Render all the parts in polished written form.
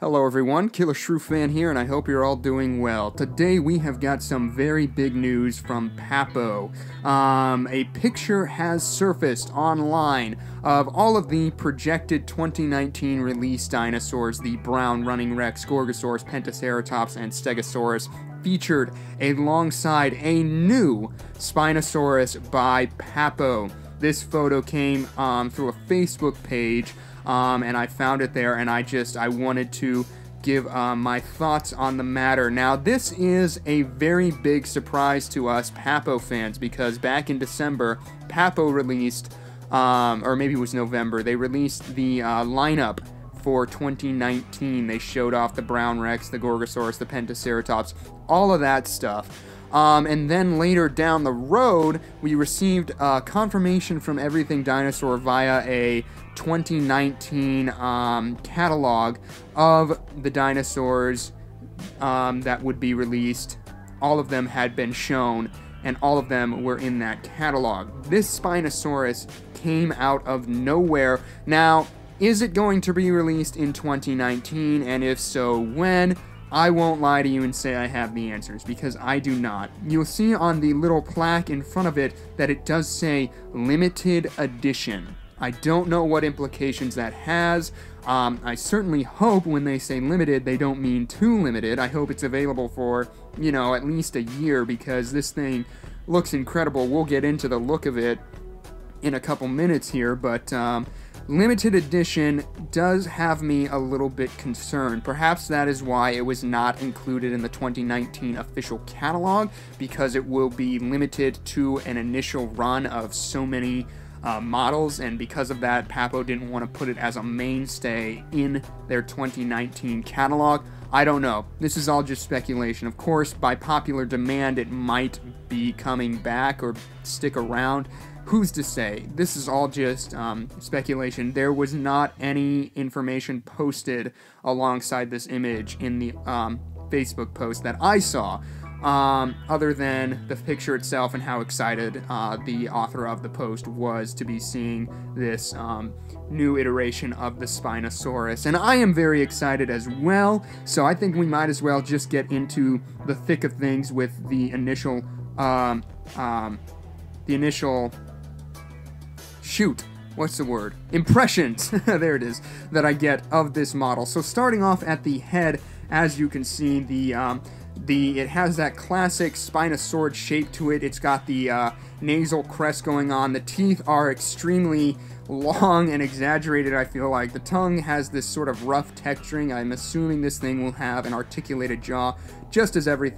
Hello everyone, Killer Shrew Fan here, and I hope you're all doing well. Today we have got some very big news from Papo. A picture has surfaced online of all of the projected 2019 release dinosaurs, the brown running Rex, Gorgosaurus, Pentaceratops, and Stegosaurus, featured alongside a new Spinosaurus by Papo. This photo came through a Facebook page, and I found it there, and I wanted to give my thoughts on the matter. Now, this is a very big surprise to us Papo fans, because back in December, Papo released, or maybe it was November, they released the lineup for 2019. They showed off the brown Rex, the Gorgosaurus, the Pentaceratops, all of that stuff. And then later down the road, we received confirmation from Everything Dinosaur via a 2019 catalog of the dinosaurs that would be released. All of them had been shown, and all of them were in that catalog. This Spinosaurus came out of nowhere. Now, is it going to be released in 2019, and if so, when? I won't lie to you and say I have the answers, because I do not. You'll see on the little plaque in front of it that it does say limited edition. I don't know what implications that has. I certainly hope when they say limited, they don't mean too limited. I hope it's available for, you know, at least a year, because this thing looks incredible. We'll get into the look of it in a couple minutes here, but limited edition does have me a little bit concerned. Perhaps that is why it was not included in the 2019 official catalog, because it will be limited to an initial run of so many models, and because of that, Papo didn't want to put it as a mainstay in their 2019 catalog. I don't know. This is all just speculation. Of course, by popular demand, it might be coming back or stick around. Who's to say? This is all just speculation. There was not any information posted alongside this image in the Facebook post that I saw, other than the picture itself and how excited the author of the post was to be seeing this new iteration of the Spinosaurus. And I am very excited as well, so I think we might as well just get into the thick of things with the initial impressions, there it is, that I get of this model. So starting off at the head, as you can see, it has that classic Spinosaurus shape to it. It's got the nasal crest going on. The teeth are extremely long and exaggerated, I feel like. The tongue has this sort of rough texturing. I'm assuming this thing will have an articulated jaw, just as every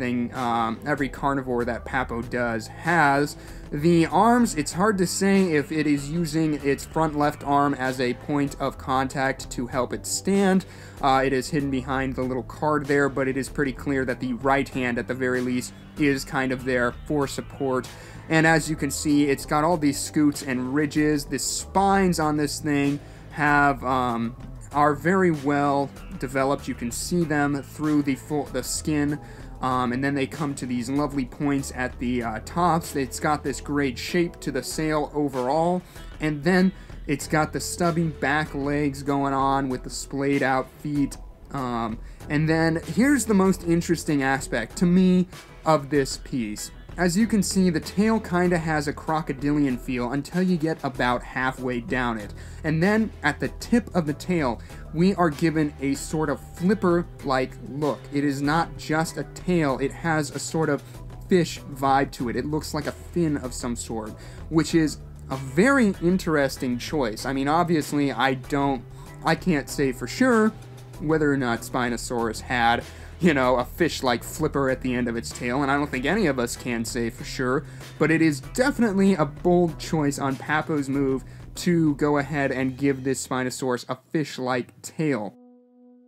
carnivore that Papo does has. The arms, it's hard to say if it is using its front left arm as a point of contact to help it stand. It is hidden behind the little card there, but it is pretty clear that the right hand, at the very least, is kind of there for support. And as you can see, it's got all these scoots and ridges. The spines on this thing are very well developed. You can see them through the skin. And then they come to these lovely points at the tops. It's got this great shape to the sail overall. And then it's got the stubby back legs going on with the splayed out feet. And then here's the most interesting aspect to me of this piece. As you can see, the tail kinda has a crocodilian feel until you get about halfway down it. And then, at the tip of the tail, we are given a sort of flipper-like look. It is not just a tail, it has a sort of fish vibe to it. It looks like a fin of some sort, which is a very interesting choice. I mean, obviously, I can't say for sure whether or not Spinosaurus had, you know, a fish-like flipper at the end of its tail, and I don't think any of us can say for sure, but it is definitely a bold choice on Papo's move to go ahead and give this Spinosaurus a fish-like tail.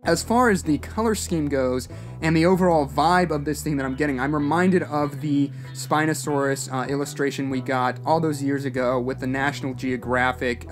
As far as the color scheme goes, and the overall vibe of this thing that I'm getting, I'm reminded of the Spinosaurus illustration we got all those years ago with the National Geographic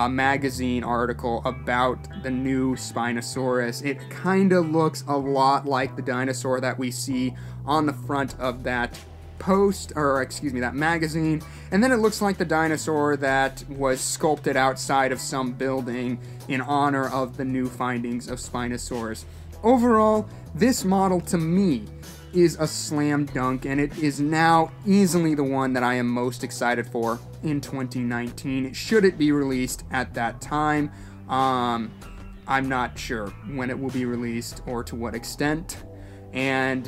magazine article about the new Spinosaurus. It kind of looks a lot like the dinosaur that we see on the front of that that magazine, and then it looks like the dinosaur that was sculpted outside of some building in honor of the new findings of Spinosaurus. Overall, this model to me is a slam dunk, and it is now easily the one that I am most excited for in 2019, should it be released at that time. I'm not sure when it will be released or to what extent. And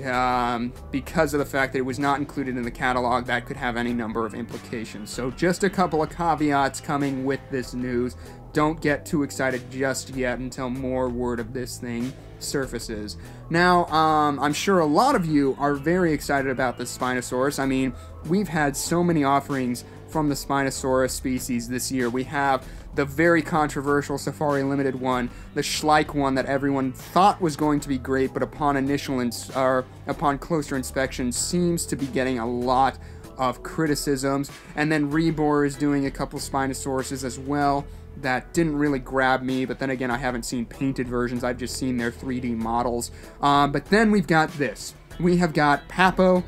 because of the fact that it was not included in the catalog, that could have any number of implications. So just a couple of caveats coming with this news. Don't get too excited just yet until more word of this thing surfaces. Now, I'm sure a lot of you are very excited about the Spinosaurus. I mean, we've had so many offerings from the Spinosaurus species this year. We have the very controversial Safari Limited one, the Schleich one that everyone thought was going to be great, but upon closer inspection seems to be getting a lot of criticisms. And then Rebor is doing a couple Spinosauruses as well that didn't really grab me, but then again, I haven't seen painted versions, I've just seen their 3D models. But then we've got this. We have got Papo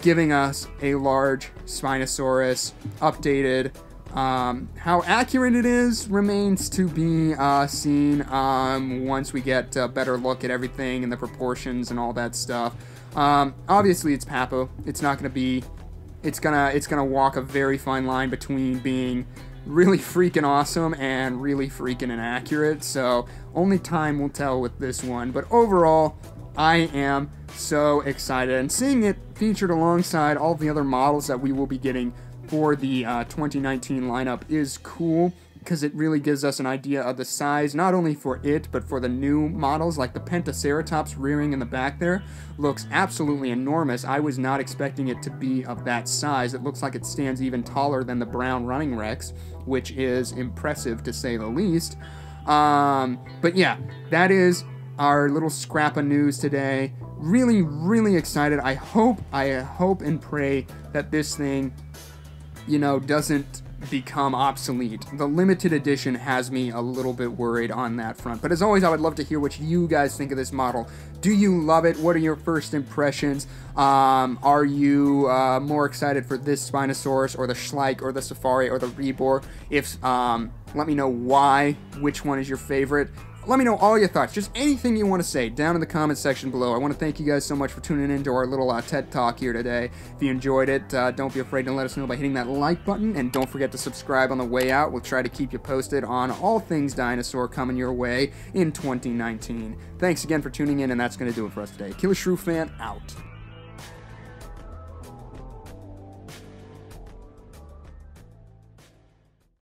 giving us a large Spinosaurus, updated. How accurate it is remains to be seen once we get a better look at everything and the proportions and all that stuff. Obviously, it's Papo. It's not going to be... It's gonna walk a very fine line between being really freaking awesome and really freaking inaccurate, so only time will tell with this one. But overall, I am so excited, and seeing it featured alongside all the other models that we will be getting for the 2019 lineup is cool, because it really gives us an idea of the size, not only for it, but for the new models, like the Pentaceratops rearing in the back there, looks absolutely enormous. I was not expecting it to be of that size. It looks like it stands even taller than the brown running Rex, which is impressive to say the least. But yeah, that is our little scrap of news today. Really, really excited. I hope and pray that this thing, you know, doesn't become obsolete. The limited edition has me a little bit worried on that front. But as always, I would love to hear what you guys think of this model. Do you love it? What are your first impressions? Are you more excited for this Spinosaurus or the Schleich or the Safari or the Rebor? If let me know why, which one is your favorite. Let me know all your thoughts, just anything you want to say down in the comment section below. I want to thank you guys so much for tuning in to our little TED Talk here today. If you enjoyed it, don't be afraid to let us know by hitting that like button, and don't forget to subscribe on the way out. We'll try to keep you posted on all things dinosaur coming your way in 2019. Thanks again for tuning in, and that's going to do it for us today. Killer Shrew Fan, out.